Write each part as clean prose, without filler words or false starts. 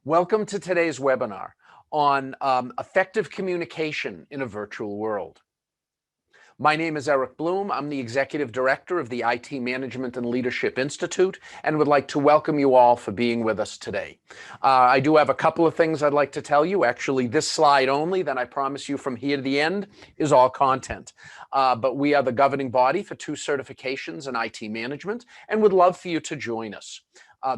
Welcome to today's webinar on effective communication in a virtual world. My name is Eric Bloom. I'm the Executive Director of the IT Management and Leadership Institute and would like to welcome you all for being with us today. I do have a couple of things I'd like to tell you. Actually, this slide only, then I promise you from here to the end, is all content. But we are the governing body for 2 certifications in IT management and would love for you to join us.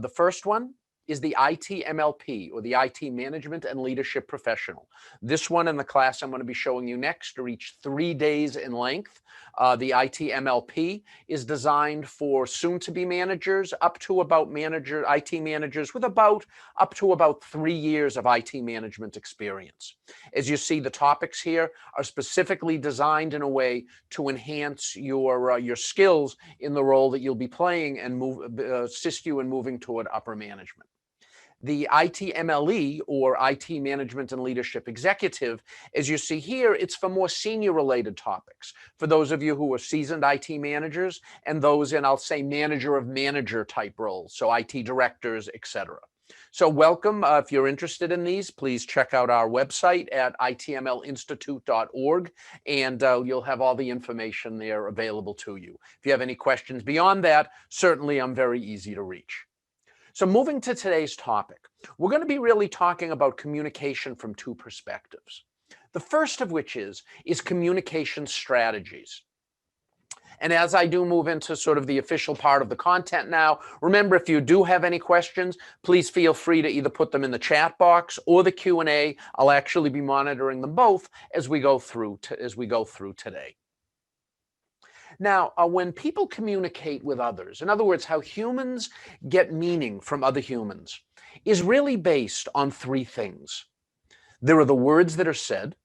The first one is the IT MLP, or the IT Management and Leadership Professional. This one and the class I'm going to be showing you next are each 3 days in length. The IT MLP is designed for soon-to-be managers up to about IT managers with up to about 3 years of IT management experience. As you see, the topics here are specifically designed in a way to enhance your skills in the role that you'll be playing and assist you in moving toward upper management. The IT MLE, or IT Management and Leadership Executive, as you see here, it's for more senior related topics. For those of you who are seasoned IT managers and those in, I'll say, manager of manager type roles, so IT directors, etc. So welcome. If you're interested in these, please check out our website at itmlinstitute.org, and you'll have all the information there available to you. If you have any questions beyond that, certainly I'm very easy to reach. So moving to today's topic, we're going to be really talking about communication from 2 perspectives. The first of which is communication strategies. And as I do move into sort of the official part of the content now, remember, if you do have any questions, please feel free to either put them in the chat box or the Q&A. I'll actually be monitoring them both as we go through today. Now, when people communicate with others, in other words, how humans get meaning from other humans, is really based on 3 things. There are the words that are said,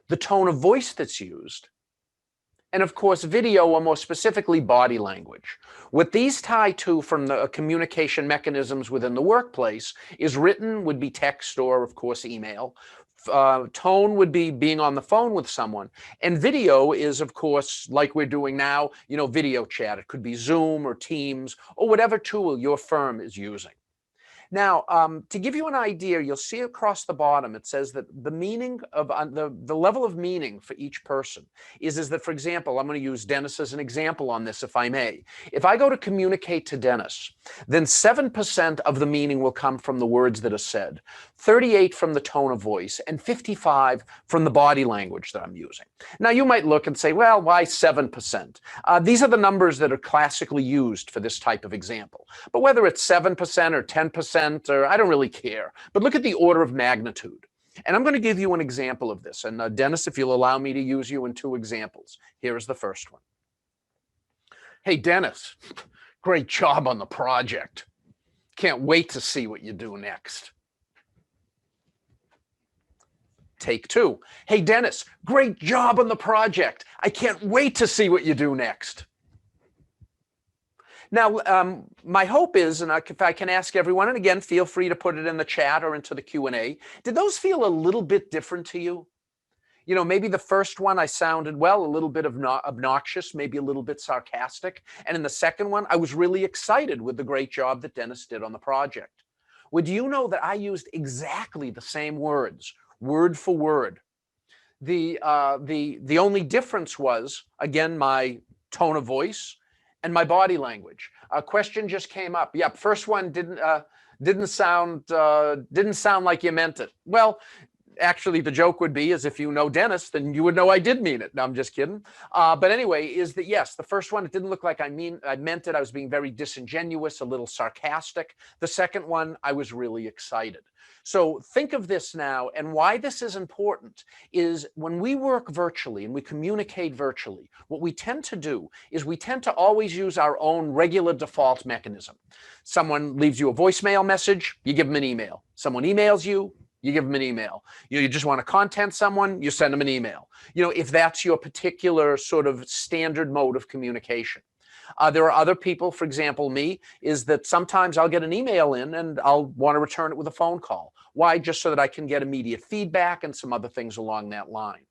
the tone of voice that's used, and of course, video, or more specifically, body language. What these tie to from the communication mechanisms within the workplace is written would be text or, of course, email. Tone would be being on the phone with someone, and video is, of course, like we're doing now, video chat. It could be Zoom or Teams or whatever tool your firm is using. Now, to give you an idea, you'll see across the bottom, it says that the meaning of the level of meaning for each person is that, for example, I'm going to use Dennis as an example on this, if I may. If I go to communicate to Dennis, then 7% of the meaning will come from the words that are said, 38 from the tone of voice, and 55 from the body language that I'm using. Now, you might look and say, well, why 7%? These are the numbers that are classically used for this type of example. But whether it's 7% or 10%, or I don't really care, but look at the order of magnitude. And I'm going to give you an example of this. And Dennis, if you'll allow me to use you in 2 examples. Here is the first one. Hey, Dennis, great job on the project. Can't wait to see what you do next. Take 2. Hey, Dennis, great job on the project. I can't wait to see what you do next. Now, my hope is, and if I can ask everyone, and again, feel free to put it in the chat or into the Q&A, did those feel a little bit different to you? Maybe the first one I sounded, well, a little bit obnoxious, maybe a little bit sarcastic. And in the second one, I was really excited with the great job that Dennis did on the project. Well, do you know that I used exactly the same words, word for word? The only difference was, again, my tone of voice and my body language. A question just came up. Yep, first one didn't sound like you meant it. Well, actually, the joke would be is if you know Dennis, then you would know I did mean it. No, I'm just kidding. But anyway, is that yes, the first one, it didn't look like I meant it. I was being very disingenuous, a little sarcastic. The second one, I was really excited. So think of this now, and why this is important is when we work virtually and we communicate virtually, what we tend to do is we tend to always use our own regular default mechanism. Someone leaves you a voicemail message, you give them an email. Someone emails you, you give them an email. You just want to contact someone, you send them an email. If that's your particular sort of standard mode of communication. There are other people, for example, me, is that sometimes I'll get an email in and I'll want to return it with a phone call. Why? Just so that I can get immediate feedback and some other things along that line.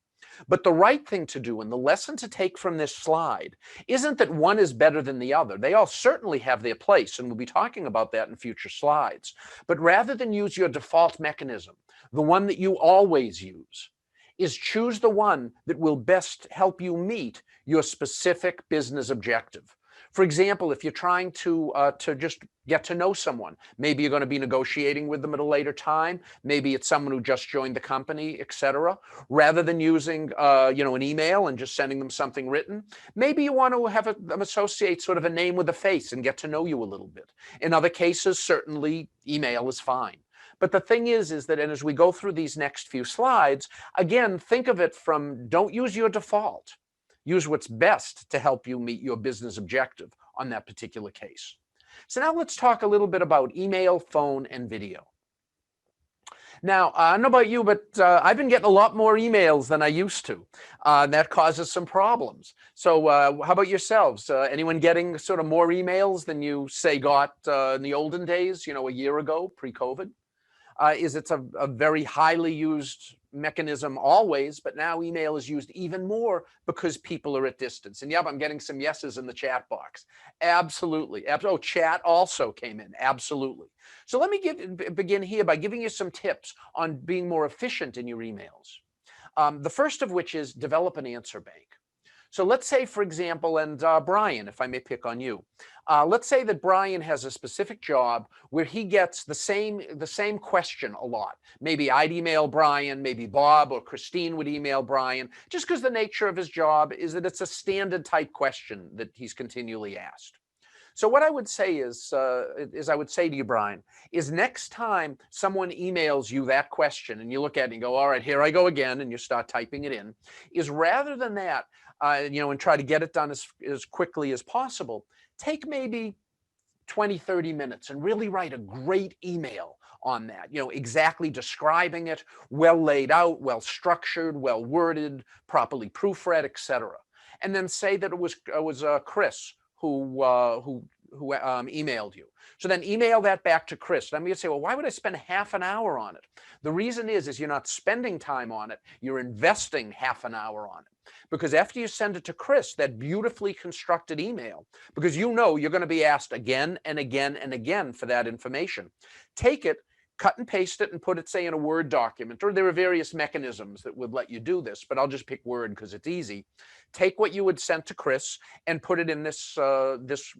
But the right thing to do, and the lesson to take from this slide, isn't that one is better than the other. They all certainly have their place, and we'll be talking about that in future slides. But rather than use your default mechanism, the one that you always use, is choose the one that will best help you meet your specific business objective. For example, if you're trying to just get to know someone, maybe you're going to be negotiating with them at a later time. Maybe it's someone who just joined the company, etc. Rather than using an email and just sending them something written, maybe you want to have them associate sort of a name with a face and get to know you a little bit. In other cases, certainly email is fine. But the thing is that, and as we go through these next few slides, again, think of it from, don't use your default. Use what's best to help you meet your business objective on that particular case. So now let's talk a little bit about email, phone, and video. Now, I don't know about you, but I've been getting a lot more emails than I used to. That causes some problems. So how about yourselves? Anyone getting sort of more emails than you, say, got in the olden days, a year ago, pre-COVID? Is it's a very highly used mechanism always, but now email is used even more because people are at distance. And yep, I'm getting some yeses in the chat box. Absolutely. Oh, chat also came in. Absolutely. So let me begin here by giving you some tips on being more efficient in your emails. The first of which is develop an answer bank. So let's say, for example, and Brian, if I may pick on you, let's say that Brian has a specific job where he gets the same question a lot. Maybe I'd email Brian, maybe Bob or Christine would email Brian, just because the nature of his job is that it's a standard type question that he's continually asked. So what I would say is I would say to you, Brian, is next time someone emails you that question and you look at it and go, all right, here I go again, and you start typing it in, is rather than that, and try to get it done as quickly as possible, take maybe 20, 30 minutes and really write a great email on that, exactly describing it, well laid out, well structured, well worded, properly proofread, etc. And then say that it was Chris who emailed you. So then email that back to Chris. And I'm going to say, well, why would I spend half an hour on it? The reason is you're not spending time on it, you're investing half an hour on it. Because after you send it to Chris, that beautifully constructed email, because you're going to be asked again and again and again for that information, take it, cut and paste it and put it, say, in a Word document, or there are various mechanisms that would let you do this, but I'll just pick Word because it's easy. Take what you would send to Chris and put it in this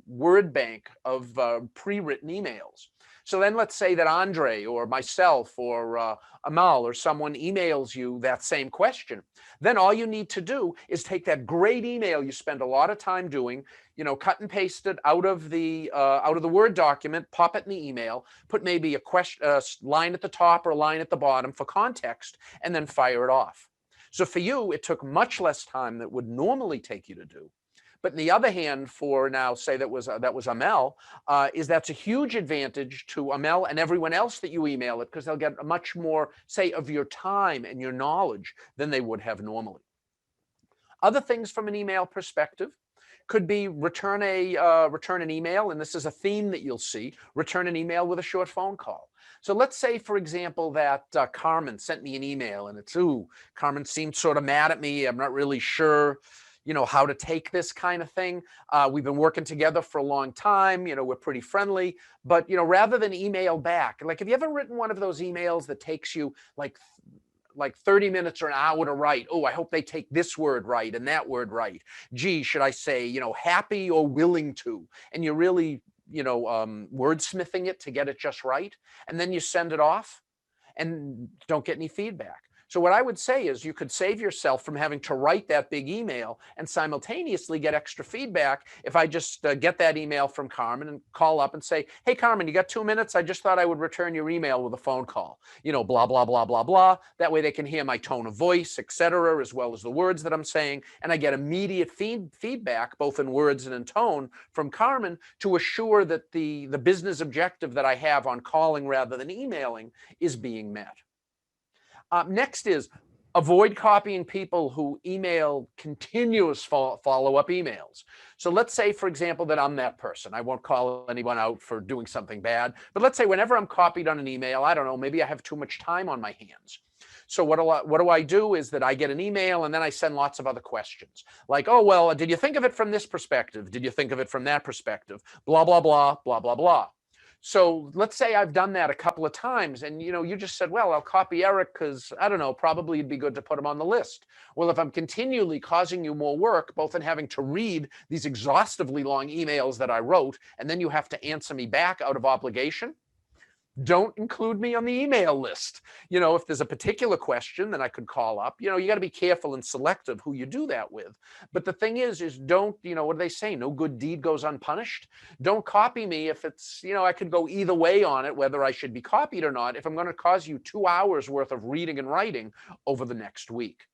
Word bank of pre-written emails. So then let's say that Andre or myself or Amal or someone emails you that same question. Then all you need to do is take that great email you spend a lot of time doing, cut and paste it out of the Word document, pop it in the email, put maybe a line at the top or a line at the bottom for context, and then fire it off. So for you, it took much less time than it would normally take you to do. But on the other hand, for now, say that was Amel, that's a huge advantage to Amel and everyone else that you email it, because they'll get much more, say, of your time and your knowledge than they would have normally. Other things from an email perspective could be return an email, and this is a theme that you'll see, return an email with a short phone call. So let's say, for example, that Carmen sent me an email and it's, Carmen seemed sort of mad at me. I'm not really sure, how to take this kind of thing. We've been working together for a long time. We're pretty friendly, but, rather than email back, like, have you ever written one of those emails that takes you like 30 minutes or an hour to write? Oh, I hope they take this word right and that word right. Gee, should I say, happy or willing to? And you're really, wordsmithing it to get it just right. And then you send it off and don't get any feedback. So what I would say is you could save yourself from having to write that big email and simultaneously get extra feedback if I just get that email from Carmen and call up and say, hey, Carmen, you got 2 minutes? I just thought I would return your email with a phone call, blah, blah, blah, blah, blah. That way they can hear my tone of voice, etc., as well as the words that I'm saying. And I get immediate feedback, both in words and in tone, from Carmen to assure that the business objective that I have on calling rather than emailing is being met. Next is avoid copying people who email continuous follow-up emails. So let's say, for example, that I'm that person. I won't call anyone out for doing something bad, but let's say whenever I'm copied on an email, I don't know, maybe I have too much time on my hands. So what do I do is that I get an email and then I send lots of other questions. Like, oh, well, did you think of it from this perspective? Did you think of it from that perspective? Blah, blah, blah, blah, blah, blah. So let's say I've done that a couple of times and you just said, well, I'll copy Eric because I don't know, probably it'd be good to put him on the list. Well, if I'm continually causing you more work, both in having to read these exhaustively long emails that I wrote, and then you have to answer me back out of obligation, don't include me on the email list. If there's a particular question that I could call up, you got to be careful and selective who you do that with. But the thing is don't, what do they say? No good deed goes unpunished. Don't copy me if it's, I could go either way on it, whether I should be copied or not, if I'm going to cause you 2 hours worth of reading and writing over the next week.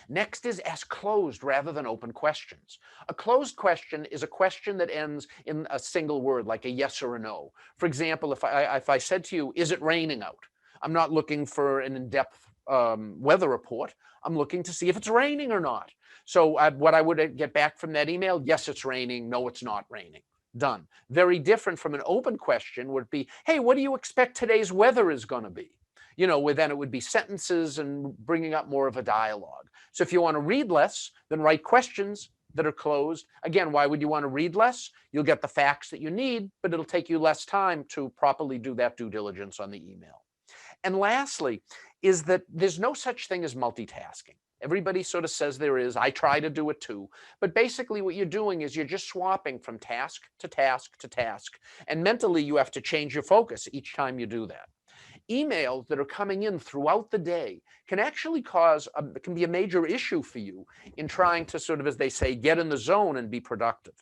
Next is ask closed rather than open questions. A closed question is a question that ends in a single word, like a yes or a no. For example, if I said to you, is it raining out? I'm not looking for an in-depth weather report. I'm looking to see if it's raining or not. So what I would get back from that email, yes, it's raining. No, it's not raining. Done. Very different from an open question would be, hey, what do you expect today's weather is going to be? Where then it would be sentences and bringing up more of a dialogue. So if you want to read less, then write questions that are closed. Again, why would you want to read less? You'll get the facts that you need, but it'll take you less time to properly do that due diligence on the email. And lastly, is that there's no such thing as multitasking. Everybody sort of says there is. I try to do it too. But basically what you're doing is you're just swapping from task to task to task. And mentally, you have to change your focus each time you do that. Emails that are coming in throughout the day can actually can be a major issue for you in trying to sort of, as they say, get in the zone and be productive.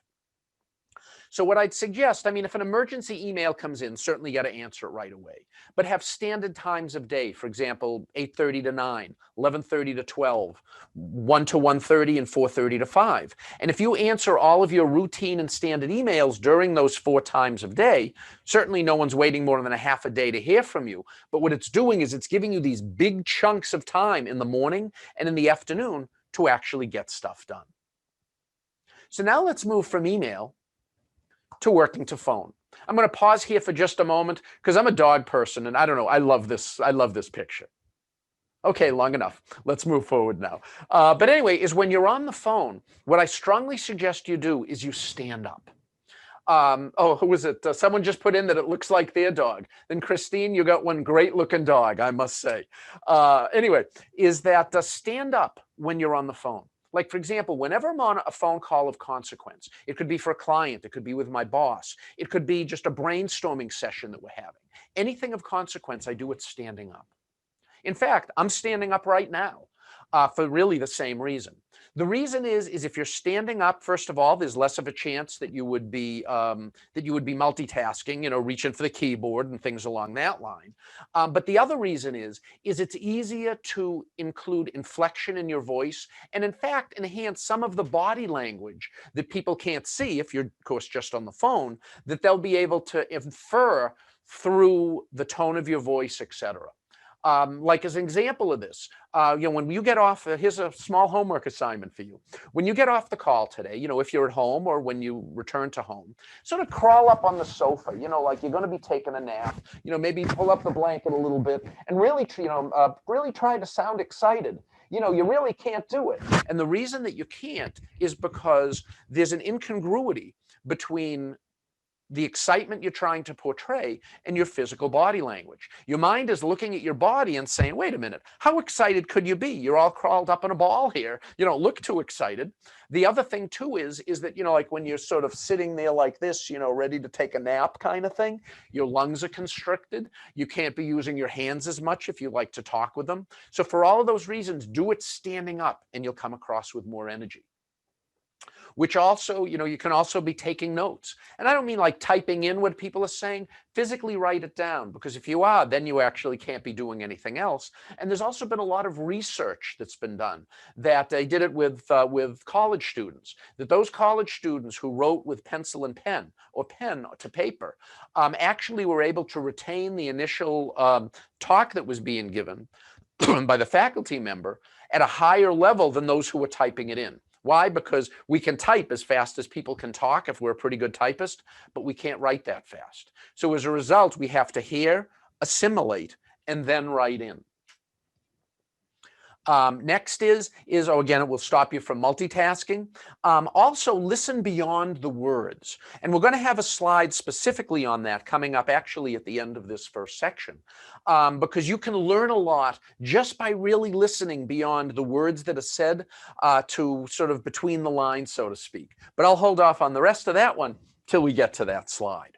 So what I'd suggest, if an emergency email comes in, certainly you got to answer it right away, but have standard times of day. For example, 8:30 to 9, 11:30 to 12, 1 to 1:30, and 4:30 to 5. And if you answer all of your routine and standard emails during those 4 times of day, certainly no one's waiting more than a half a day to hear from you. But what it's doing is it's giving you these big chunks of time in the morning and in the afternoon to actually get stuff done. So now let's move from email to working to phone. I'm going to pause here for just a moment because I'm a dog person and I don't know, I love this picture. Okay, long enough. Let's move forward now. But anyway, is when you're on the phone, what I strongly suggest you do is you stand up. Who was it? Someone just put in that it looks like their dog. Then Christine, you got one great looking dog, I must say. Anyway, is that stand up when you're on the phone. Like, for example, whenever I'm on a phone call of consequence, it could be for a client, it could be with my boss, it could be just a brainstorming session that we're having. Anything of consequence, I do it standing up. In fact, I'm standing up right now for really the same reason. The reason is if you're standing up, first of all, there's less of a chance that you would be multitasking, reaching for the keyboard and things along that line. But the other reason is it's easier to include inflection in your voice and, in fact, enhance some of the body language that people can't see if you're, of course, just on the phone, that they'll be able to infer through the tone of your voice, etc. Like as an example of this, when you get off, here's a small homework assignment for you. When you get off the call today, if you're at home or when you return to home, sort of crawl up on the sofa, like you're going to be taking a nap, maybe pull up the blanket a little bit and really, really try to sound excited. You really can't do it. And the reason that you can't is because there's an incongruity between the excitement you're trying to portray and your physical body language. Your mind is looking at your body and saying, wait a minute, how excited could you be? You're all crawled up in a ball here. You don't look too excited. The other thing too is that, like when you're sort of sitting there like this, ready to take a nap kind of thing, your lungs are constricted. You can't be using your hands as much if you like to talk with them. So for all of those reasons, do it standing up and you'll come across with more energy. Which also, you can also be taking notes. And I don't mean like typing in what people are saying, physically write it down, because if you are, then you actually can't be doing anything else. And there's also been a lot of research that's been done that they did it with college students, that those college students who wrote with pencil and pen or pen to paper actually were able to retain the initial talk that was being given by the faculty member at a higher level than those who were typing it in. Why? Because we can type as fast as people can talk if we're a pretty good typist, but we can't write that fast. So as a result, we have to hear, assimilate, and then write in. Next oh, again, it will stop you from multitasking. Also, listen beyond the words. And we're going to have a slide specifically on that coming up actually at the end of this first section, because you can learn a lot just by really listening beyond the words that are said, to sort of between the lines, so to speak. But I'll hold off on the rest of that one till we get to that slide.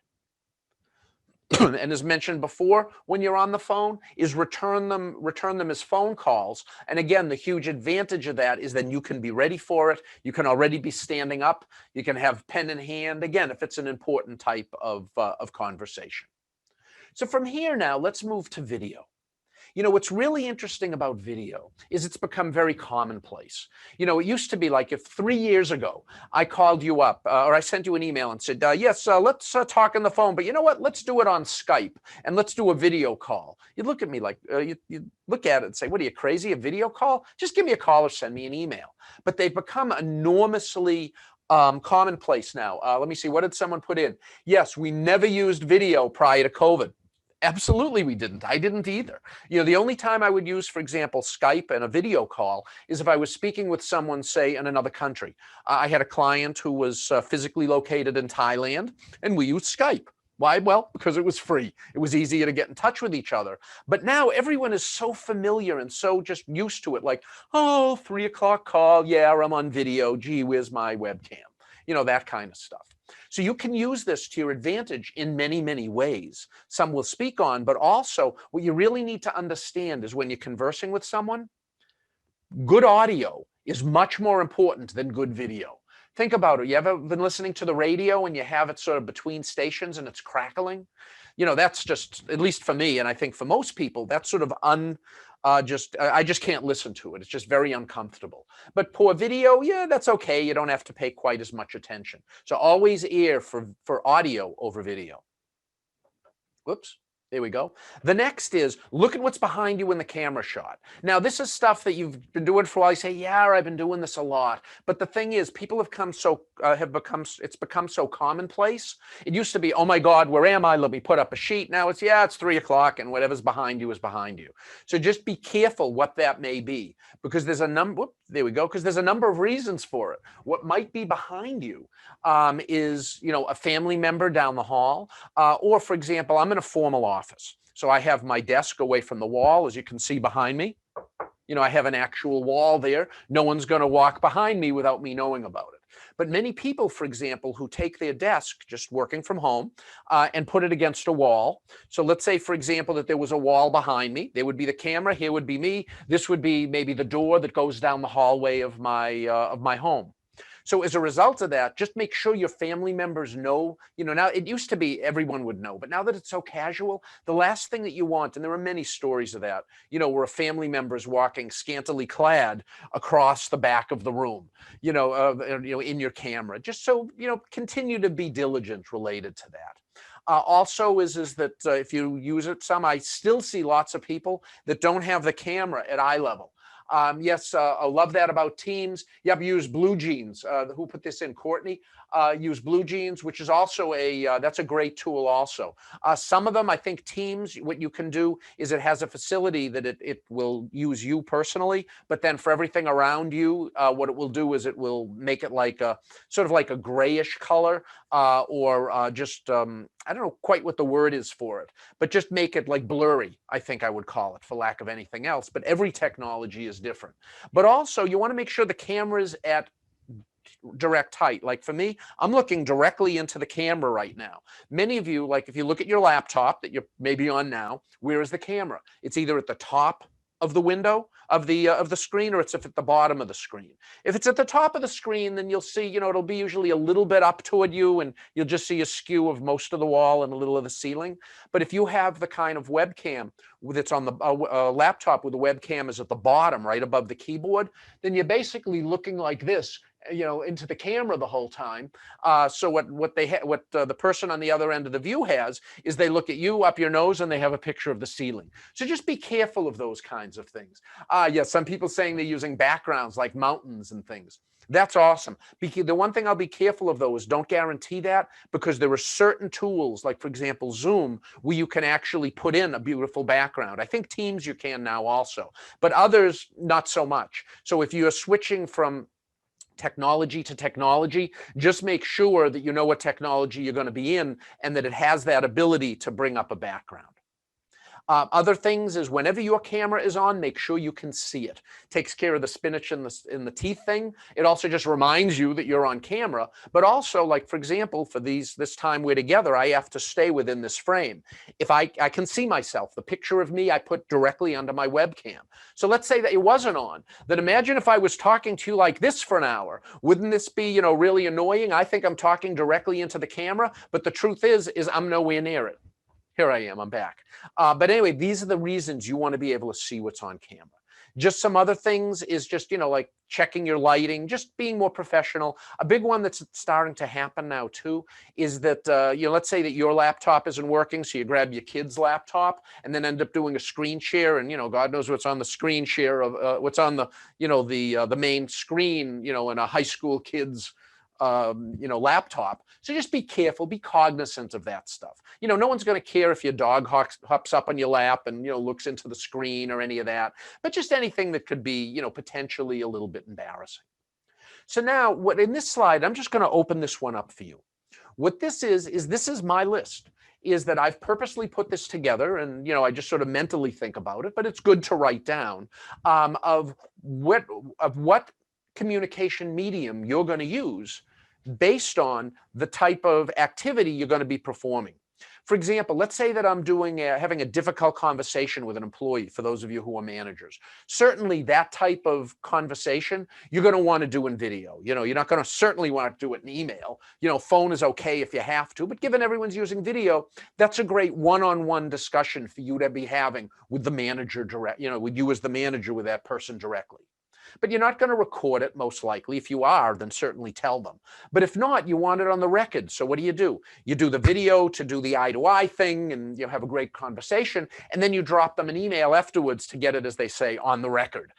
And as mentioned before, when you're on the phone, is return them as phone calls. And again, the huge advantage of that is then you can be ready for it. You can already be standing up. You can have pen in hand, again, if it's an important type of conversation. So from here now, let's move to video. You know, what's really interesting about video is it's become very commonplace. You know, it used to be like if 3 years ago I called you up or I sent you an email and said, yes, let's talk on the phone, but you know what? Let's do it on Skype and let's do a video call. You'd look at me like, you look at it and say, what are you, crazy? A video call? Just give me a call or send me an email. But they've become enormously commonplace now. Let me see, what did someone put in? Yes, we never used video prior to COVID. Absolutely we didn't. I didn't either. You know, the only time I would use, for example, Skype and a video call is if I was speaking with someone, say, in another country. I had a client who was physically located in Thailand, and we used Skype. Why? Well, because it was free. It was easier to get in touch with each other. But now everyone is so familiar and so just used to it, like, oh, 3 o'clock call. Yeah, I'm on video. Gee, where's my webcam? You know, that kind of stuff. So you can use this to your advantage in many, many ways. Some we'll speak on, but also what you really need to understand is when you're conversing with someone, good audio is much more important than good video. Think about it. You ever been listening to the radio and you have it sort of between stations and it's crackling? You know, that's just, at least for me, and I think for most people, that's sort of I just can't listen to it. It's just very uncomfortable. But poor video, yeah, that's okay. You don't have to pay quite as much attention. So always ear for audio over video. Whoops. There we go. The next is look at what's behind you in the camera shot. Now, this is stuff that you've been doing for a while. You say, yeah, I've been doing this a lot. But the thing is, people have it's become so commonplace. It used to be, oh my God, where am I? Let me put up a sheet. Now it's, yeah, it's 3 o'clock and whatever's behind you is behind you. So just be careful what that may be, because there's a number, there we go, because there's a number of reasons for it. What might be behind you is, you know, a family member down the hall, or for example, I'm in a formal office. So I have my desk away from the wall, as you can see behind me. You know, I have an actual wall there. No one's going to walk behind me without me knowing about it. But many people, for example, who take their desk just working from home and put it against a wall. So let's say, for example, that there was a wall behind me. There would be the camera. Here would be me. This would be maybe the door that goes down the hallway of my home. So as a result of that, just make sure your family members know, you know, now it used to be everyone would know, but now that it's so casual, the last thing that you want, and there are many stories of that, you know, where a family member is walking scantily clad across the back of the room, you know, in your camera, just so, you know, continue to be diligent related to that. Also is that if you use it some, I still see lots of people that don't have the camera at eye level. Yes, I love that about Teams. Yep, use Blue Jeans. Who put this in? Courtney. Use Blue Jeans, which is also that's a great tool also. Some of them, I think Teams, what you can do is it has a facility that it will use you personally, but then for everything around you, what it will do is it will make it like a sort of like a grayish color, or just, I don't know quite what the word is for it, but just make it like blurry, I think I would call it, for lack of anything else. But every technology is different. But also you want to make sure the camera's at direct height. Like for me, I'm looking directly into the camera right now. Many of you, like if you look at your laptop that you're maybe on now, where is the camera? It's either at the top of the window of the screen, or it's at the bottom of the screen. If it's at the top of the screen, then you'll see, you know, it'll be usually a little bit up toward you, and you'll just see a skew of most of the wall and a little of the ceiling. But if you have the kind of webcam that's on the laptop where the webcam is at the bottom, right above the keyboard, then you're basically looking like this, you know, into the camera the whole time. So what the person on the other end of the view has is they look at you up your nose and they have a picture of the ceiling. So just be careful of those kinds of things. Yes, some people saying they're using backgrounds like mountains and things. That's awesome. Because the one thing I'll be careful of, though, is don't guarantee that, because there are certain tools, like, for example, Zoom, where you can actually put in a beautiful background. I think Teams you can now also, but others, not so much. So if you're switching from technology to technology, just make sure that you know what technology you're going to be in and that it has that ability to bring up a background. Other things is whenever your camera is on, make sure you can see it. Takes care of the spinach in the teeth thing. It also just reminds you that you're on camera. But also, like, for example, for this time we're together, I have to stay within this frame. If I can see myself, the picture of me I put directly under my webcam. So let's say that it wasn't on. Then imagine if I was talking to you like this for an hour. Wouldn't this be, really annoying? I think I'm talking directly into the camera, but the truth is I'm nowhere near it. Here I am, I'm back. But anyway, these are the reasons you want to be able to see what's on camera. Just some other things is just, like checking your lighting, just being more professional. A big one that's starting to happen now too is that, let's say that your laptop isn't working, so you grab your kid's laptop and then end up doing a screen share, and, God knows what's on the screen share of what's on the, the main screen, in a high school kid's laptop. So just be careful, be cognizant of that stuff. No one's going to care if your dog hops up on your lap and, looks into the screen or any of that, but just anything that could be, potentially a little bit embarrassing. So now what in this slide, I'm just going to open this one up for you. What this is this is my list. Is that I've purposely put this together, and I just sort of mentally think about it, but it's good to write down of what communication medium you're going to use based on the type of activity you're going to be performing. For example, let's say that I'm having a difficult conversation with an employee, for those of you who are managers. Certainly that type of conversation, you're going to want to do in video. You're not going to certainly want to do it in email. Phone is okay if you have to, but given everyone's using video, that's a great one-on-one discussion for you to be having with the manager with you as the manager with that person directly. But you're not going to record it, most likely. If you are, then certainly tell them. But if not, you want it on the record. So what do? You do the video to do the eye-to-eye thing, and you have a great conversation, and then you drop them an email afterwards to get it, as they say, on the record.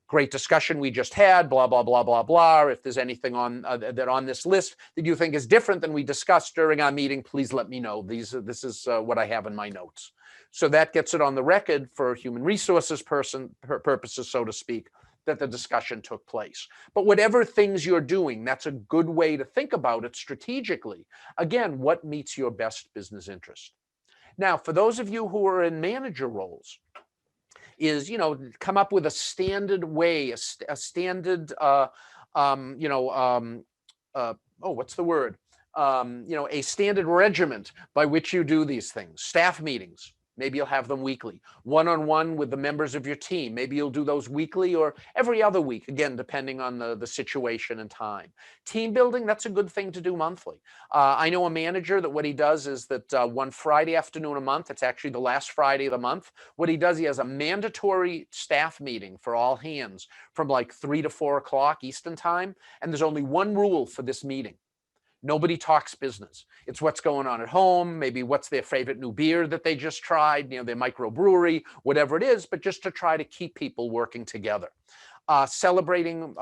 Great discussion we just had, blah, blah, blah, blah, blah. If there's anything on this list that you think is different than we discussed during our meeting, please let me know. This is what I have in my notes. So that gets it on the record for human resources purposes, so to speak, that the discussion took place. But whatever things you're doing, that's a good way to think about it strategically. Again, what meets your best business interest? Now, for those of you who are in manager roles, is, come up with a standard way, a standard, what's the word? A standard regiment by which you do these things. Staff meetings. Maybe you'll have them weekly. One-on-one with the members of your team. Maybe you'll do those weekly or every other week, again, depending on the situation and time. Team building, that's a good thing to do monthly. I know a manager that what he does is that one Friday afternoon a month, it's actually the last Friday of the month, what he does, he has a mandatory staff meeting for all hands from like 3 to 4 o'clock Eastern time. And there's only one rule for this meeting. Nobody talks business. It's what's going on at home, maybe what's their favorite new beer that they just tried, their microbrewery, whatever it is, but just to try to keep people working together. Celebrating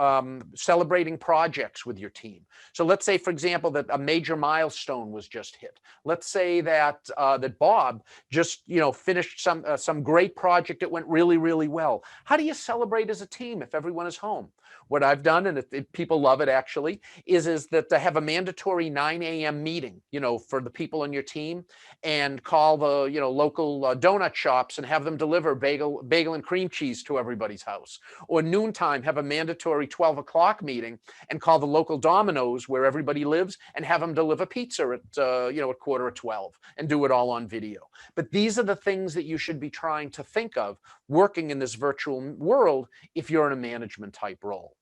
projects with your team. So let's say, for example, that a major milestone was just hit. Let's say that that Bob just finished some great project that went really, really well. How do you celebrate as a team if everyone is home? What I've done, and people love it actually, is that to have a mandatory 9 a.m. meeting, for the people on your team, and call the local donut shops and have them deliver bagel and cream cheese to everybody's house. Or noontime, have a mandatory 12 o'clock meeting and call the local Domino's where everybody lives and have them deliver pizza at at 11:45 and do it all on video. But these are the things that you should be trying to think of working in this virtual world if you're in a management type role.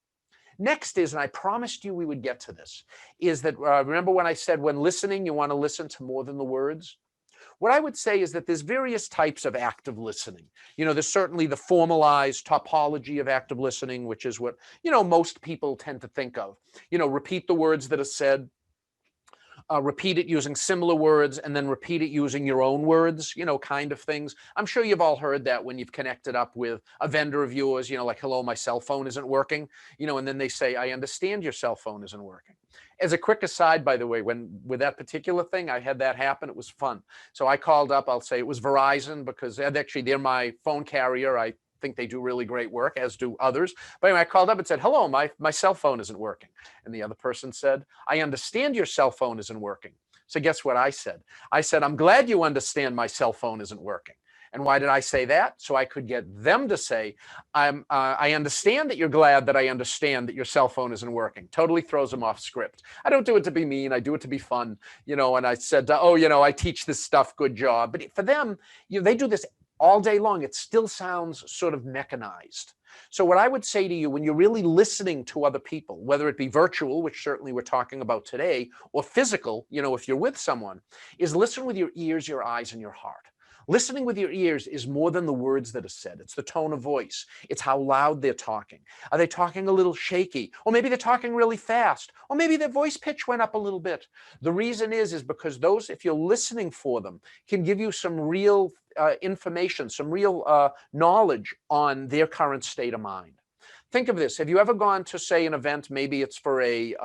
Next is, and I promised you we would get to this, is that remember when I said when listening, you want to listen to more than the words? What I would say is that there's various types of active listening. There's certainly the formalized topology of active listening, which is what, most people tend to think of. Repeat the words that are said. repeat it using similar words, and then repeat it using your own words, kind of things. I'm sure you've all heard that when you've connected up with a vendor of yours, like, hello, my cell phone isn't working, and then they say, I understand your cell phone isn't working. As a quick aside, by the way, with that particular thing, I had that happen. It was fun. So I called up, I'll say it was Verizon, because they're my phone carrier. I think they do really great work, as do others. But anyway, I called up and said, hello, my cell phone isn't working. And the other person said, I understand your cell phone isn't working. So guess what I said? I said, I'm glad you understand my cell phone isn't working. And why did I say that? So I could get them to say, I understand that you're glad that I understand that your cell phone isn't working. Totally throws them off script. I don't do it to be mean. I do it to be fun. And I said, I teach this stuff. Good job. But for them, they do this all day long. It still sounds sort of mechanized. So what I would say to you, when you're really listening to other people, whether it be virtual, which certainly we're talking about today, or physical, if you're with someone, is listen with your ears, your eyes, and your heart. Listening with your ears is more than the words that are said. It's the tone of voice. It's how loud they're talking. Are they talking a little shaky? Or maybe they're talking really fast. Or maybe their voice pitch went up a little bit. The reason is because those, if you're listening for them, can give you some real information, some real knowledge on their current state of mind. Think of this. Have you ever gone to, say, an event? Maybe it's for it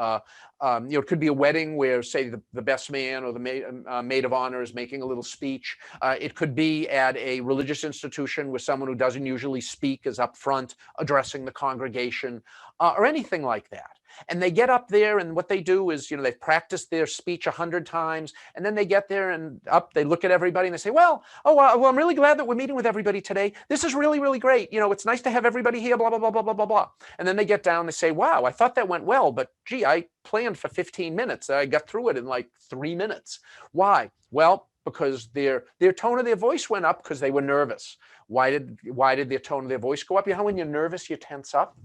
could be a wedding where, say, the best man or the maid of honor is making a little speech. It could be at a religious institution where someone who doesn't usually speak is up front addressing the congregation, or anything like that. And they get up there, and what they do is, they've practiced their speech 100 times, and then they get there and they look at everybody and they say, well, I'm really glad that we're meeting with everybody today. This is really, really great. It's nice to have everybody here, blah, blah, blah, blah, blah, blah, blah. And then they get down, they say, wow, I thought that went well, but gee, I planned for 15 minutes. I got through it in like 3 minutes. Why? Well, because their tone of their voice went up because they were nervous. Why did their tone of their voice go up? You know how when you're nervous, you tense up?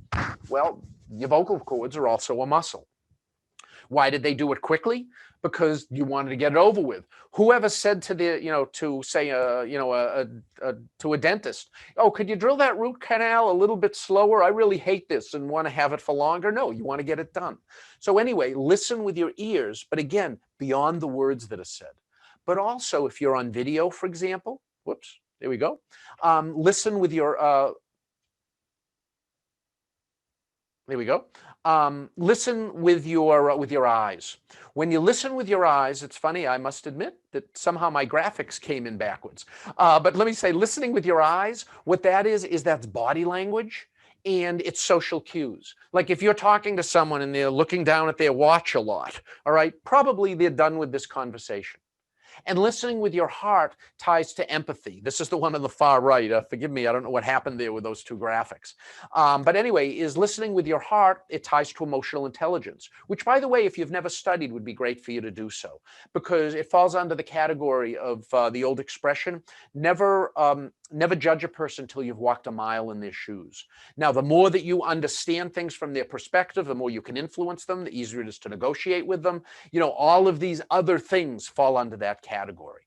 Well, your vocal cords are also a muscle. Why did they do it quickly? Because you wanted to get it over with. Whoever said to to a dentist, oh, could you drill that root canal a little bit slower? I really hate this and want to have it for longer. No, you want to get it done. So anyway, listen with your ears, but again, beyond the words that are said. But also, if you're on video, for example, whoops, there we go. Listen with your there we go. Listen with your eyes. When you listen with your eyes, it's funny, I must admit that somehow my graphics came in backwards. But let me say, listening with your eyes, what that is that's body language and it's social cues. Like if you're talking to someone and they're looking down at their watch a lot, all right, probably they're done with this conversation. And listening with your heart ties to empathy. This is the one on the far right. Forgive me, I don't know what happened there with those two graphics. But anyway, is listening with your heart, it ties to emotional intelligence, which, by the way, if you've never studied, would be great for you to do so, because it falls under the category of the old expression, never judge a person until you've walked a mile in their shoes. Now, the more that you understand things from their perspective, the more you can influence them, the easier it is to negotiate with them. All of these other things fall under that category.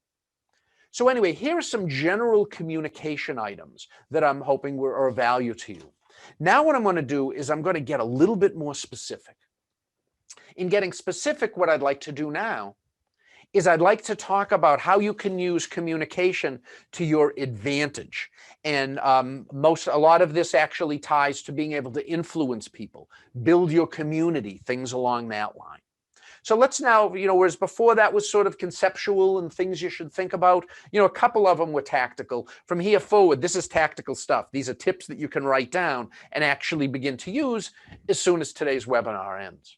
So anyway, here are some general communication items that I'm hoping are of value to you. Now what I'm going to do is I'm going to get a little bit more specific. In getting specific, what I'd like to do now is I'd like to talk about how you can use communication to your advantage. And a lot of this actually ties to being able to influence people, build your community, things along that line. So let's now, whereas before that was sort of conceptual and things you should think about, a couple of them were tactical. From here forward, this is tactical stuff. These are tips that you can write down and actually begin to use as soon as today's webinar ends.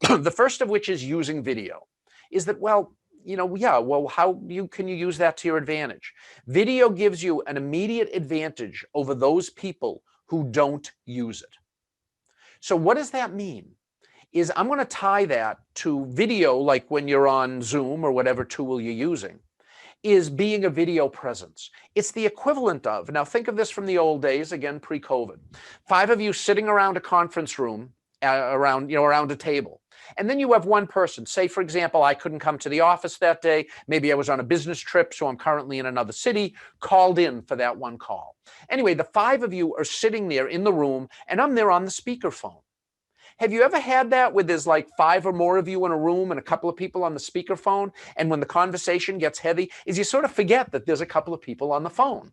The first of which is using video. Is that, how can you use that to your advantage? Video gives you an immediate advantage over those people who don't use it. So what does that mean? Is I'm going to tie that to video, like when you're on Zoom or whatever tool you're using, is being a video presence. It's the equivalent of, now think of this from the old days, again, pre-COVID. 5 of you sitting around a conference room, around a table. And then you have one person, say, for example, I couldn't come to the office that day. Maybe I was on a business trip, so I'm currently in another city, called in for that one call. Anyway, the 5 of you are sitting there in the room, and I'm there on the speakerphone. Have you ever had that where there's like 5 or more of you in a room and a couple of people on the speakerphone, and when the conversation gets heavy, is you sort of forget that there's a couple of people on the phone?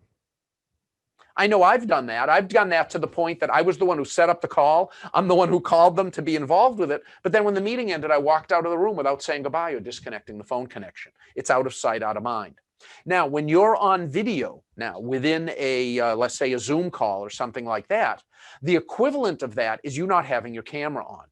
I know I've done that. I've done that to the point that I was the one who set up the call. I'm the one who called them to be involved with it. But then when the meeting ended, I walked out of the room without saying goodbye or disconnecting the phone connection. It's out of sight, out of mind. Now, when you're on video, now within a, let's say a Zoom call or something like that, the equivalent of that is you not having your camera on.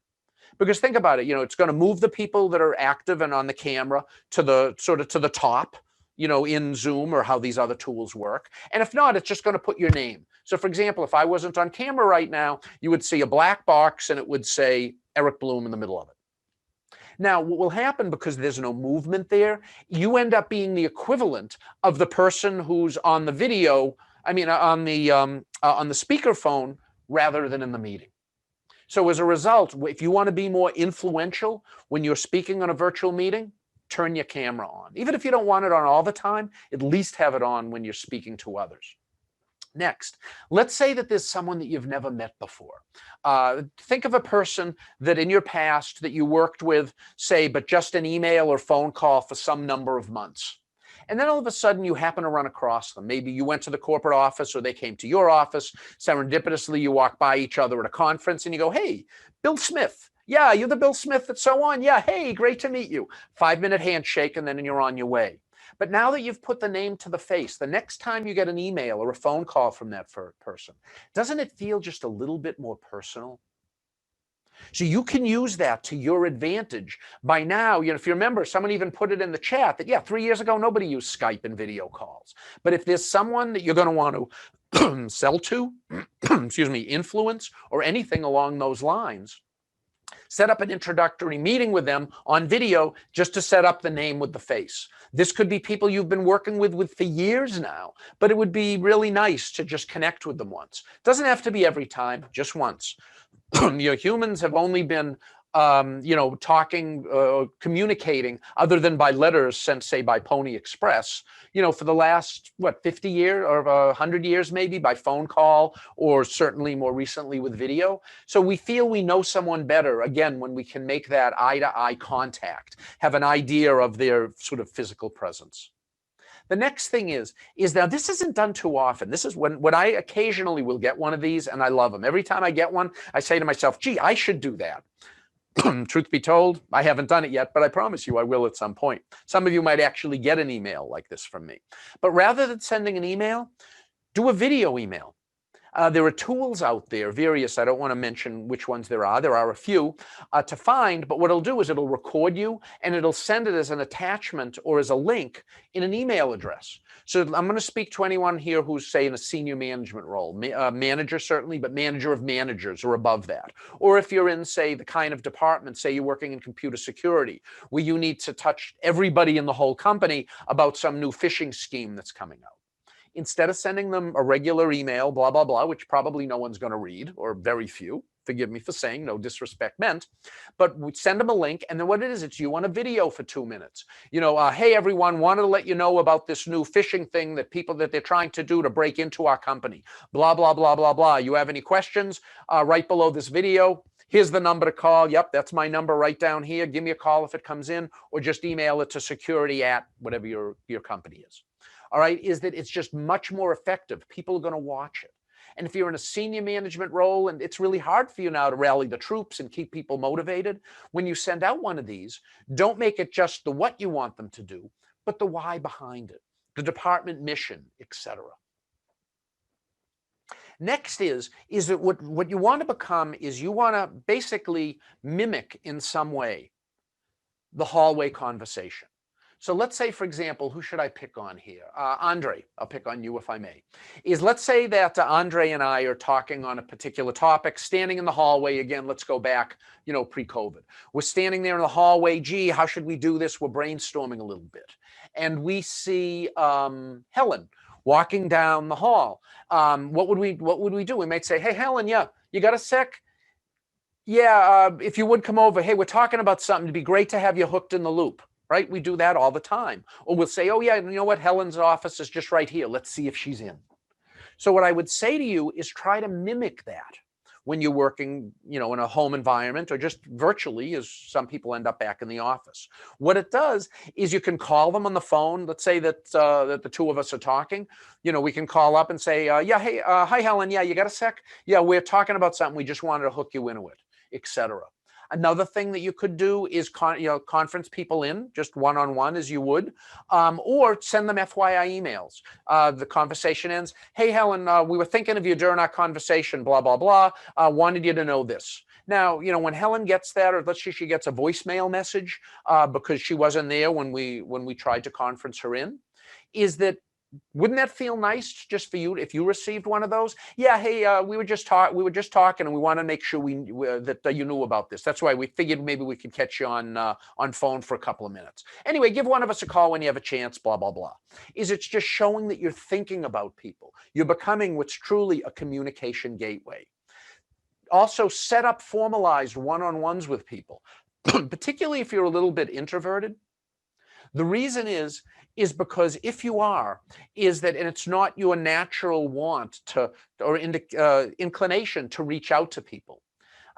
Because think about it, it's going to move the people that are active and on the camera to the sort of to the top, in Zoom or how these other tools work. And if not, it's just going to put your name. So for example, if I wasn't on camera right now, you would see a black box and it would say Eric Bloom in the middle of it. Now, what will happen, because there's no movement there, you end up being the equivalent of the person who's on the video, on the speakerphone rather than in the meeting. So as a result, if you want to be more influential when you're speaking on a virtual meeting, turn your camera on. Even if you don't want it on all the time, at least have it on when you're speaking to others. Next, let's say that there's someone that you've never met before. Think of a person that in your past that you worked with, say, but just an email or phone call for some number of months. And then all of a sudden you happen to run across them. Maybe you went to the corporate office or they came to your office. Serendipitously, you walk by each other at a conference and you go, hey, Bill Smith. Yeah, you're the Bill Smith that's so on. Yeah, hey, great to meet you. 5-minute handshake and then you're on your way. But now that you've put the name to the face, the next time you get an email or a phone call from that person, doesn't it feel just a little bit more personal? So you can use that to your advantage. By now, if you remember, someone even put it in the chat that, 3 years ago, nobody used Skype and video calls. But if there's someone that you're going to want to sell to, influence, or anything along those lines, set up an introductory meeting with them on video just to set up the name with the face. This could be people you've been working with for years now, but it would be really nice to just connect with them once. Doesn't have to be every time, just once. Humans have only been, communicating other than by letters sent, say, by Pony Express, for the last, 50 years or 100 years, maybe by phone call, or certainly more recently with video. So we feel we know someone better, again, when we can make that eye-to-eye contact, have an idea of their sort of physical presence. The next thing is now this isn't done too often. This is when I occasionally will get one of these, and I love them. Every time I get one, I say to myself, gee, I should do that. Truth be told, I haven't done it yet, but I promise you I will at some point. Some of you might actually get an email like this from me. But rather than sending an email, do a video email. There are tools out there, various, I don't want to mention which ones there are a few to find, but what it'll do is it'll record you and it'll send it as an attachment or as a link in an email address. So I'm going to speak to anyone here who's, say, in a senior management role, manager certainly, but manager of managers or above that. Or if you're in, say, the kind of department, say you're working in computer security, where you need to touch everybody in the whole company about some new phishing scheme that's coming out. Instead of sending them a regular email, blah, blah, blah, which probably no one's going to read, or very few, forgive me for saying, no disrespect meant, but we send them a link, and then what it is, it's you on a video for 2 minutes. Hey, everyone, wanted to let you know about this new phishing thing that they're trying to do to break into our company. Blah, blah, blah, blah, blah. You have any questions? Right below this video. Here's the number to call. Yep, that's my number right down here. Give me a call if it comes in, or just email it to security@whatever your company is. All right, is that it's just much more effective. People are going to watch it. And if you're in a senior management role and it's really hard for you now to rally the troops and keep people motivated, when you send out one of these, don't make it just the what you want them to do, but the why behind it, the department mission, etc. Next is that what you want to become is you want to basically mimic in some way the hallway conversation. So let's say, for example, who should I pick on here? Andre, I'll pick on you if I may. Let's say that Andre and I are talking on a particular topic, standing in the hallway. Again, let's go back, pre-COVID. We're standing there in the hallway. Gee, how should we do this? We're brainstorming a little bit. And we see Helen walking down the hall. What would we do? We might say, hey, Helen, yeah, you got a sec? Yeah, if you would come over. Hey, we're talking about something. It'd be great to have you hooked in the loop. Right? We do that all the time. Or we'll say, oh yeah, you know what? Helen's office is just right here. Let's see if she's in. So what I would say to you is try to mimic that. when you're working, in a home environment or just virtually, as some people end up back in the office. What it does is you can call them on the phone. Let's say that that the two of us are talking. We can call up and say, yeah, hey, hi, Helen. Yeah, you got a sec? Yeah, we're talking about something. We just wanted to hook you into it, etc. Another thing that you could do is conference people in just one-on-one as you would, or send them FYI emails. The conversation ends. Hey, Helen, we were thinking of you during our conversation, blah, blah, blah. Wanted you to know this. Now, when Helen gets that, or let's say she gets a voicemail message because she wasn't there when we tried to conference her in, is that wouldn't that feel nice just for you if you received one of those? Yeah, hey, we were just talking, and we want to make sure that you knew about this. That's why we figured maybe we could catch you on phone for a couple of minutes. Anyway, give one of us a call when you have a chance. Blah blah blah. It's just showing that you're thinking about people. You're becoming what's truly a communication gateway. Also, set up formalized one-on-ones with people, particularly if you're a little bit introverted. The reason is because if you are, and it's not your natural want or inclination to reach out to people.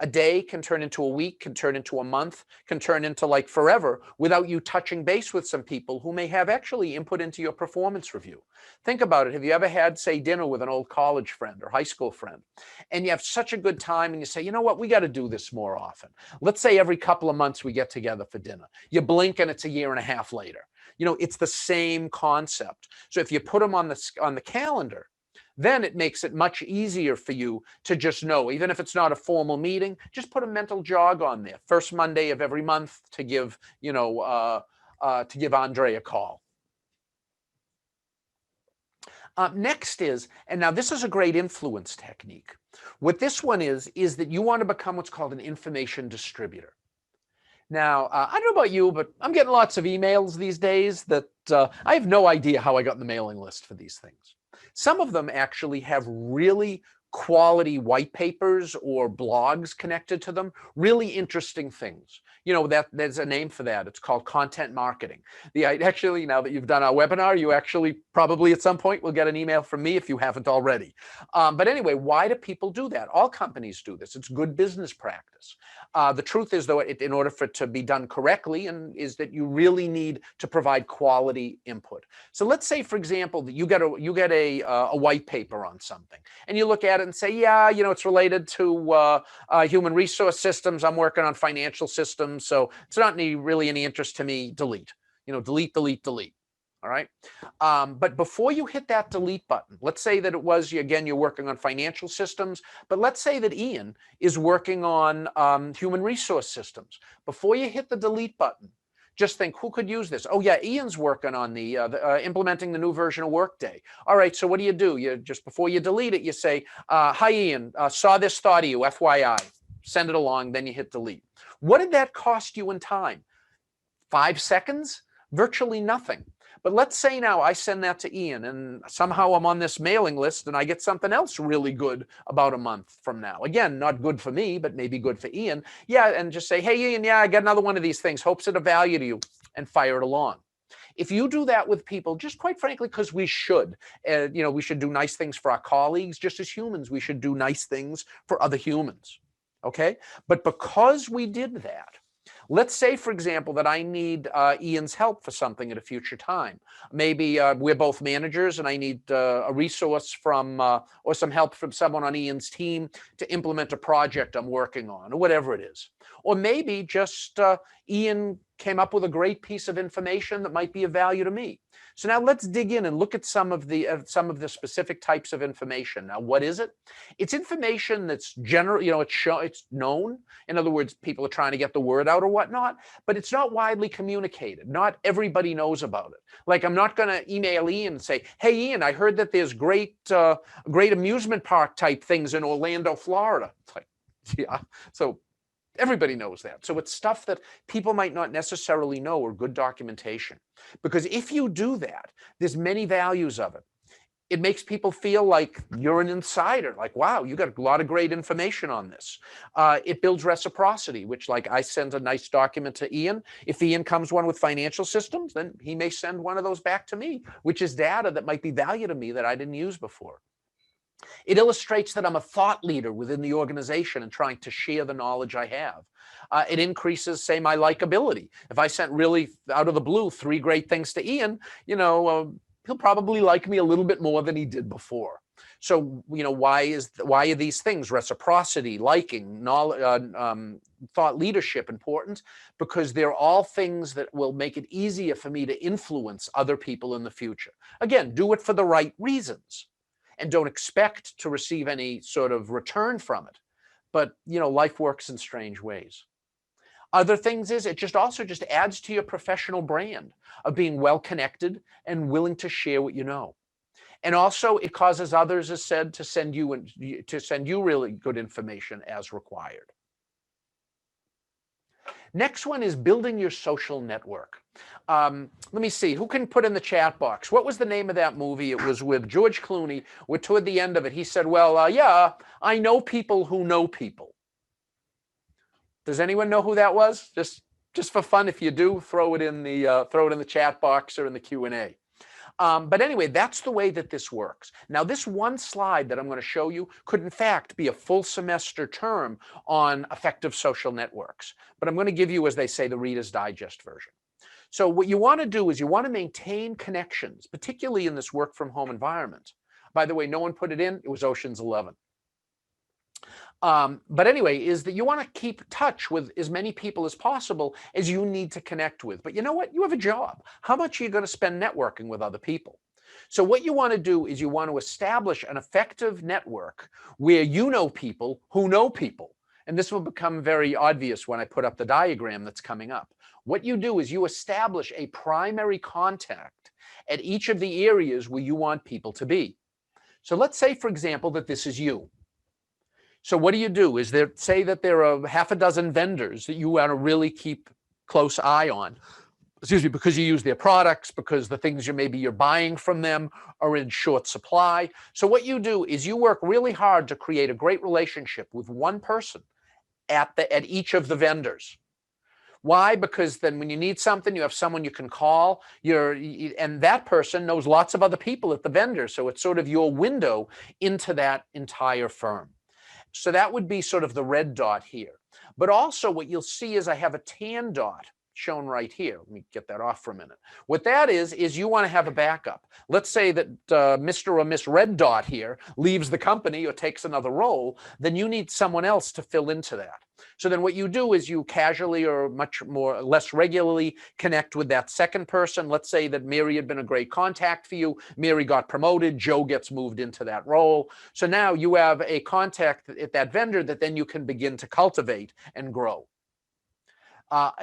A day can turn into a week, can turn into a month, can turn into like forever without you touching base with some people who may have actually input into your performance review. Think about it. Have you ever had, say, dinner with an old college friend or high school friend, and you have such a good time and you say, you know what, we got to do this more often. Let's say every couple of months we get together for dinner. You blink and it's a year and a half later. It's the same concept. So if you put them on the calendar, then it makes it much easier for you to just know, even if it's not a formal meeting, just put a mental jog on there. First Monday of every month to give, Andre a call. Next is, and now this is a great influence technique. What this one is that you want to become what's called an information distributor. Now, I don't know about you, but I'm getting lots of emails these days that I have no idea how I got in the mailing list for these things. Some of them actually have really quality white papers or blogs connected to them, really interesting things. There's a name for that. It's called content marketing. Actually, now that you've done our webinar, you actually probably at some point will get an email from me if you haven't already. But anyway, why do people do that? All companies do this. It's good business practice. The truth is, though, in order for it to be done correctly, is that you really need to provide quality input. So let's say, for example, that you get a white paper on something, and you look at it and say, yeah, it's related to human resource systems. I'm working on financial systems, so it's not really any interest to me. Delete. Delete, delete, delete. All right. But before you hit that delete button, let's say that it was, again, you're working on financial systems, but let's say that Ian is working on human resource systems. Before you hit the delete button, just think, who could use this? Oh, yeah, Ian's working on the implementing the new version of Workday. All right, so what do? You just before you delete it, you say, hi, Ian, saw this, thought of you, FYI. Send it along, then you hit delete. What did that cost you in time? 5 seconds? Virtually nothing. But let's say now I send that to Ian and somehow I'm on this mailing list and I get something else really good about a month from now. Again, not good for me, but maybe good for Ian. Yeah, and just say, hey, Ian, yeah, I got another one of these things. Hopes it of value to you, and fire it along. If you do that with people, just quite frankly, because we should, we should do nice things for our colleagues. Just as humans, we should do nice things for other humans. Okay? But because we did that, let's say, for example, that I need Ian's help for something at a future time. Maybe we're both managers and I need a resource from or some help from someone on Ian's team to implement a project I'm working on, or whatever it is. Or maybe just Ian came up with a great piece of information that might be of value to me. So now let's dig in and look at some of the specific types of information. Now, what is it? It's information that's general, it's known. In other words, people are trying to get the word out or whatnot, but it's not widely communicated. Not everybody knows about it. Like, I'm not going to email Ian and say, hey, Ian, I heard that there's great amusement park type things in Orlando, Florida. It's like, yeah. So everybody knows that. So it's stuff that people might not necessarily know, or good documentation. Because if you do that, there's many values of it. It makes people feel like you're an insider, like, wow, you got a lot of great information on this. It builds reciprocity, which, like, I send a nice document to Ian. If Ian comes one with financial systems, then he may send one of those back to me, which is data that might be value to me that I didn't use before. It illustrates that I'm a thought leader within the organization and trying to share the knowledge I have. It increases, say, my likability. If I sent really out of the blue 3 great things to Ian, he'll probably like me a little bit more than he did before. So, why are these things, reciprocity, liking, knowledge, thought leadership, important? Because they're all things that will make it easier for me to influence other people in the future. Again, do it for the right reasons and don't expect to receive any sort of return from it. But, life works in strange ways. Other things is it just adds to your professional brand of being well connected and willing to share what you know. And also it causes others, as said, to send you really good information as required. Next one is building your social network. Let me see, who can put in the chat box? What was the name of that movie? It was with George Clooney, where toward the end of it, he said, well, yeah, I know people who know people. Does anyone know who that was? Just for fun, if you do, throw it in the chat box or in the Q&A. But anyway, that's the way that this works. Now, this one slide that I'm going to show you could, in fact, be a full semester term on effective social networks. But I'm going to give you, as they say, the Reader's Digest version. So what you want to do is you want to maintain connections, particularly in this work from home environment. By the way, no one put it in. It was Ocean's 11. But anyway, is that you want to keep touch with as many people as possible as you need to connect with. But you know what? You have a job. How much are you going to spend networking with other people? So what you want to do is you want to establish an effective network where you know people who know people. And this will become very obvious when I put up the diagram that's coming up. What you do is you establish a primary contact at each of the areas where you want people to be. So let's say, for example, that this is you. So what do? Is say that there are half a dozen vendors that you want to really keep close eye on, because you use their products, because the things you're buying from them are in short supply. So what you do is you work really hard to create a great relationship with one person at each of the vendors. Why? Because then when you need something, you have someone you can call, and that person knows lots of other people at the vendor. So it's sort of your window into that entire firm. So that would be sort of the red dot here. But also what you'll see is I have a tan dot shown right here. Let me get that off for a minute. What that is you want to have a backup. Let's say that Mr. or Miss Red Dot here leaves the company or takes another role, then you need someone else to fill into that. So then what you do is you casually or less regularly connect with that second person. Let's say that Mary had been a great contact for you. Mary got promoted. Joe gets moved into that role. So now you have a contact at that vendor that then you can begin to cultivate and grow.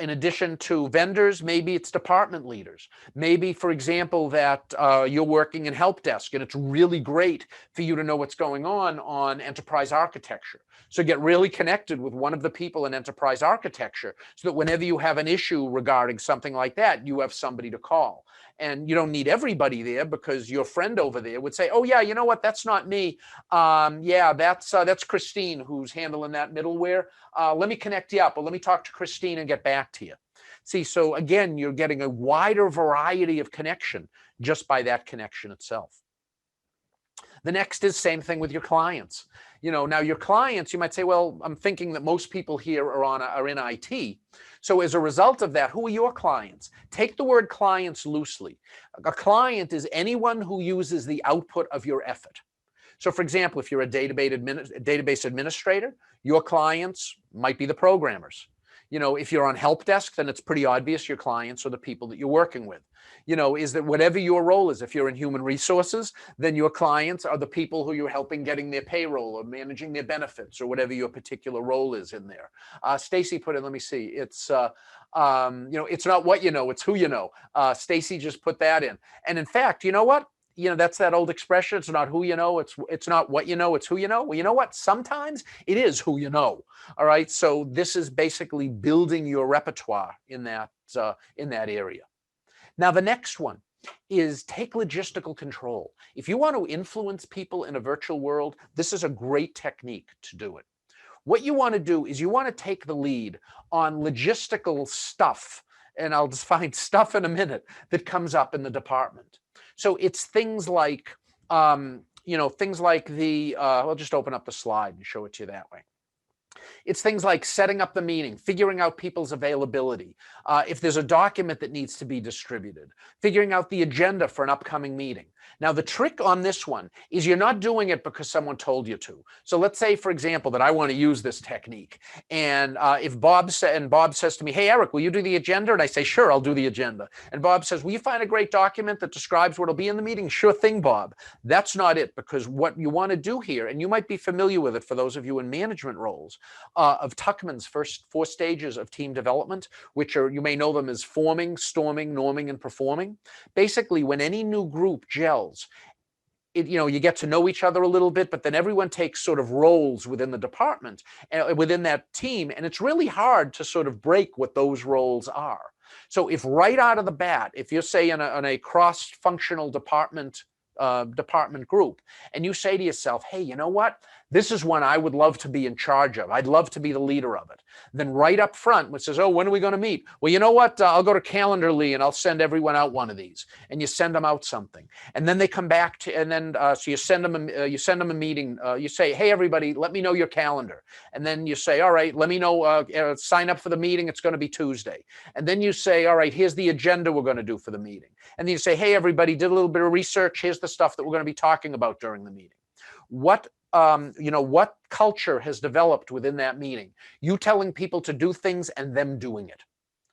In addition to vendors, maybe it's department leaders. Maybe, for example, that you're working in help desk and it's really great for you to know what's going on enterprise architecture. So get really connected with one of the people in enterprise architecture so that whenever you have an issue regarding something like that, you have somebody to call. And you don't need everybody there, because your friend over there would say, oh yeah, you know what, that's not me. Yeah, that's Christine who's handling that middleware. Let me connect you up, or let me talk to Christine and get back to you. See, so again, you're getting a wider variety of connection just by that connection itself. The next is same thing with your clients. Now your clients, you might say, well, I'm thinking that most people here are in IT. So as a result of that, who are your clients? Take the word clients loosely. A client is anyone who uses the output of your effort. So for example, if you're a database administrator, your clients might be the programmers. If you're on help desk, then it's pretty obvious your clients are the people that you're working with. Is that whatever your role is, if you're in human resources, then your clients are the people who you're helping getting their payroll or managing their benefits or whatever your particular role is in there. Stacy put in, let me see, it's not what you know, it's who you know. Stacy just put that in. And in fact, you know what? That's that old expression. It's not who you know. It's not what you know. It's who you know. Well, you know what? Sometimes it is who you know. All right. So this is basically building your repertoire in that area. Now, the next one is take logistical control. If you want to influence people in a virtual world, this is a great technique to do it. What you want to do is you want to take the lead on logistical stuff, and I'll define stuff in a minute, that comes up in the department. So it's things like things like I'll just open up the slide and show it to you that way. It's things like setting up the meeting, figuring out people's availability, if there's a document that needs to be distributed, figuring out the agenda for an upcoming meeting. Now, the trick on this one is you're not doing it because someone told you to. So let's say, for example, that I want to use this technique. And if Bob says to me, hey, Eric, will you do the agenda? And I say, sure, I'll do the agenda. And Bob says, will you find a great document that describes what will be in the meeting? Sure thing, Bob. That's not it, because what you want to do here, and you might be familiar with it for those of you in management roles, of Tuckman's first 4 stages of team development, which are, you may know them as forming, storming, norming, and performing. Basically, when any new group gels, you get to know each other a little bit, but then everyone takes sort of roles within the department, within that team, and it's really hard to sort of break what those roles are. So if right out of the bat, if you're, say, in a cross-functional department group, and you say to yourself, hey, you know what? This is one I would love to be in charge of. I'd love to be the leader of it. Then right up front, which says, oh, when are we going to meet? Well, you know what? I'll go to Calendly and I'll send everyone out one of these. And you send them out something. And then they come back to, and then so you send them a meeting. You say, hey, everybody, let me know your calendar. And then you say, all right, let me know, sign up for the meeting. It's going to be Tuesday. And then you say, all right, here's the agenda we're going to do for the meeting. And then you say, hey, everybody, did a little bit of research. Here's the stuff that we're going to be talking about during the meeting. What culture has developed within that meeting? You telling people to do things and them doing it.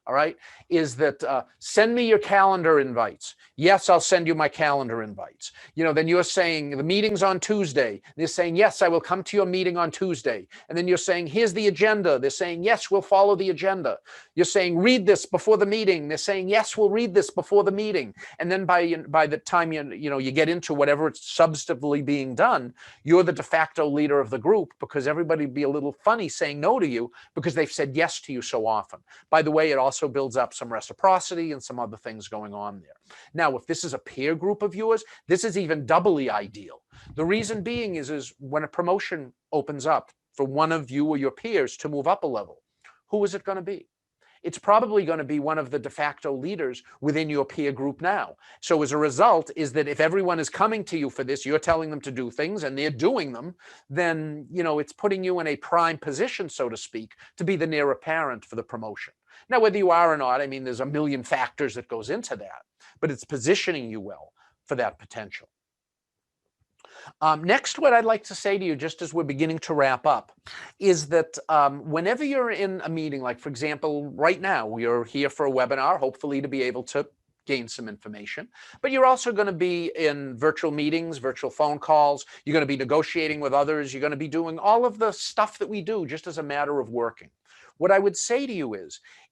All right, is that send me your calendar invites. Yes, I'll send you my calendar invites. Then you're saying the meeting's on Tuesday. They're saying, yes, I will come to your meeting on Tuesday. And then you're saying, here's the agenda. They're saying, yes, we'll follow the agenda. You're saying, read this before the meeting. They're saying, yes, we'll read this before the meeting. And then by the time you get into whatever it's substantively being done, you're the de facto leader of the group, because everybody would be a little funny saying no to you because they've said yes to you so often. By the way, it also builds up some reciprocity and some other things going on there. Now, if this is a peer group of yours, this is even doubly ideal. The reason being is when a promotion opens up for one of you or your peers to move up a level, who is it going to be? It's probably going to be one of the de facto leaders within your peer group now. So as a result is that if everyone is coming to you for this, you're telling them to do things and they're doing them, then, it's putting you in a prime position, so to speak, to be the near apparent for the promotion. Now, whether you are or not, there's a million factors that goes into that, but it's positioning you well for that potential. Next, what I'd like to say to you, just as we're beginning to wrap up, is that whenever you're in a meeting, like, for example, right now, we are here for a webinar, hopefully to be able to gain some information, but you're also going to be in virtual meetings, virtual phone calls. You're going to be negotiating with others. You're going to be doing all of the stuff that we do just as a matter of working. What I would say to you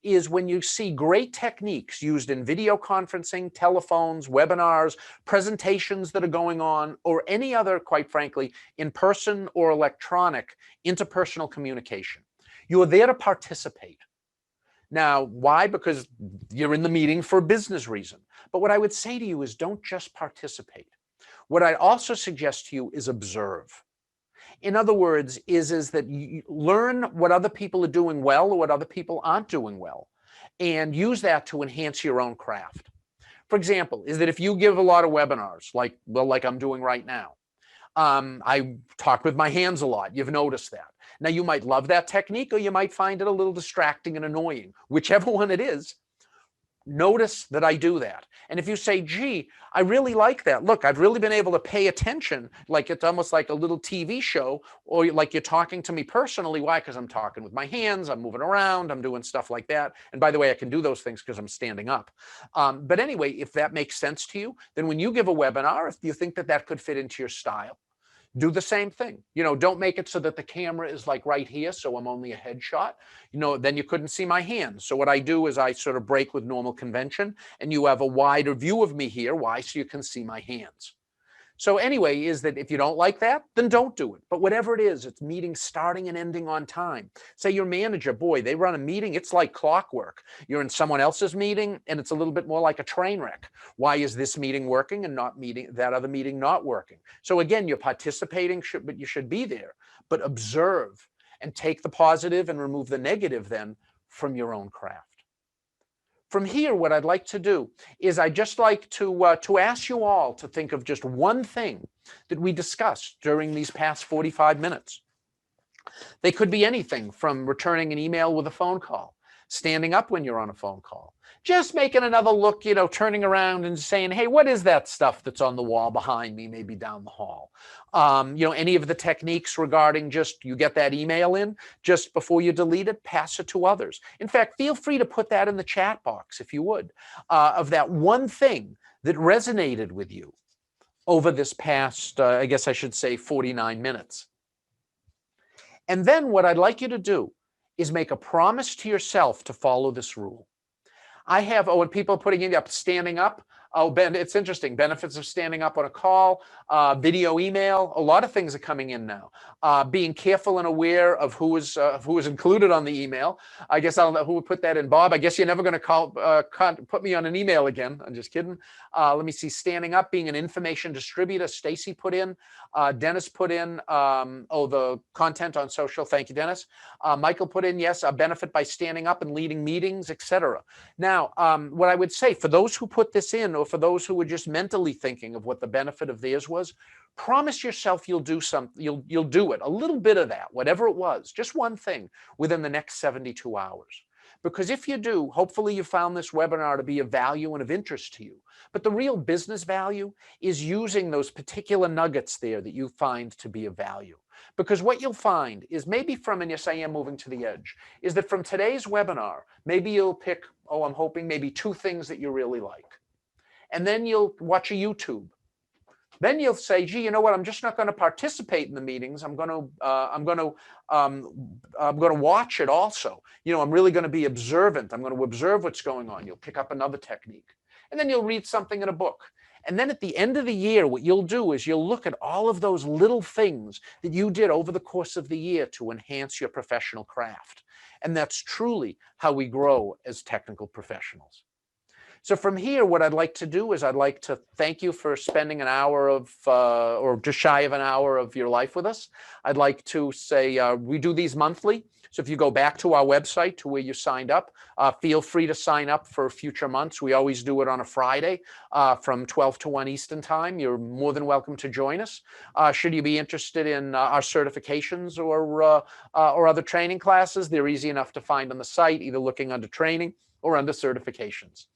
is when you see great techniques used in video conferencing, telephones, webinars, presentations that are going on, or any other, quite frankly, in-person or electronic interpersonal communication, you are there to participate. Now, why? Because you're in the meeting for a business reason. But what I would say to you is don't just participate. What I also suggest to you is observe. In other words, is that you learn what other people are doing well or what other people aren't doing well, and use that to enhance your own craft. For example, is that if you give a lot of webinars, like I'm doing right now, I talk with my hands a lot. You've noticed that. Now, you might love that technique, or you might find it a little distracting and annoying. Whichever one it is, notice that I do that. And if you say, gee, I really like that. Look, I've really been able to pay attention, like it's almost like a little TV show, or like you're talking to me personally. Why? Because I'm talking with my hands, I'm moving around, I'm doing stuff like that. And by the way, I can do those things because I'm standing up. But anyway, if that makes sense to you, then when you give a webinar, if you think that that could fit into your style, do the same thing. Don't make it so that the camera is like right here, so I'm only a headshot. Then you couldn't see my hands. So what I do is I sort of break with normal convention, and you have a wider view of me here. Why? So you can see my hands. So anyway, is that if you don't like that, then don't do it. But whatever it is, it's meetings starting and ending on time. Say your manager, boy, they run a meeting, it's like clockwork. You're in someone else's meeting, and it's a little bit more like a train wreck. Why is this meeting working and that other meeting not working? So again, you're participating, but you should be there. But observe and take the positive and remove the negative then from your own craft. From here, what I'd like to do is I'd just like to ask you all to think of just one thing that we discussed during these past 45 minutes. They could be anything from returning an email with a phone call, standing up when you're on a phone call, just making another look, turning around and saying, hey, what is that stuff that's on the wall behind me, maybe down the hall? Any of the techniques regarding just you get that email in, just before you delete it, pass it to others. In fact, feel free to put that in the chat box, if you would, of that one thing that resonated with you over this past, I guess I should say, 49 minutes. And then what I'd like you to do is make a promise to yourself to follow this rule. I have, when people are putting up standing up, Ben, it's interesting. Benefits of standing up on a call, video email, a lot of things are coming in now. Being careful and aware of who is included on the email. I guess I don't know who would put that in. Bob, I guess you're never going to put me on an email again. I'm just kidding. Let me see. Standing up, being an information distributor. Stacy put in. Dennis put in. The content on social. Thank you, Dennis. Michael put in, yes, a benefit by standing up and leading meetings, etc. Now, what I would say for those who put this in, or for those who were just mentally thinking of what the benefit of theirs was, promise yourself you'll do something, you'll do it, a little bit of that, whatever it was, just one thing within the next 72 hours. Because if you do, hopefully you found this webinar to be of value and of interest to you. But the real business value is using those particular nuggets there that you find to be of value. Because what you'll find is maybe from, and yes, I am moving to the edge, is that from today's webinar, maybe you'll pick, I'm hoping maybe 2 things that you really like. And then you'll watch a YouTube. Then you'll say, gee, you know what? I'm just not going to participate in the meetings. I'm going to watch it also. I'm really going to be observant. I'm going to observe what's going on. You'll pick up another technique. And then you'll read something in a book. And then at the end of the year, what you'll do is you'll look at all of those little things that you did over the course of the year to enhance your professional craft. And that's truly how we grow as technical professionals. So from here, what I'd like to do is I'd like to thank you for spending an hour of, or just shy of an hour of your life with us. I'd like to say we do these monthly. So if you go back to our website to where you signed up, feel free to sign up for future months. We always do it on a Friday from 12 to 1 Eastern time. You're more than welcome to join us. Should you be interested in our certifications or other training classes, they're easy enough to find on the site, either looking under training or under certifications.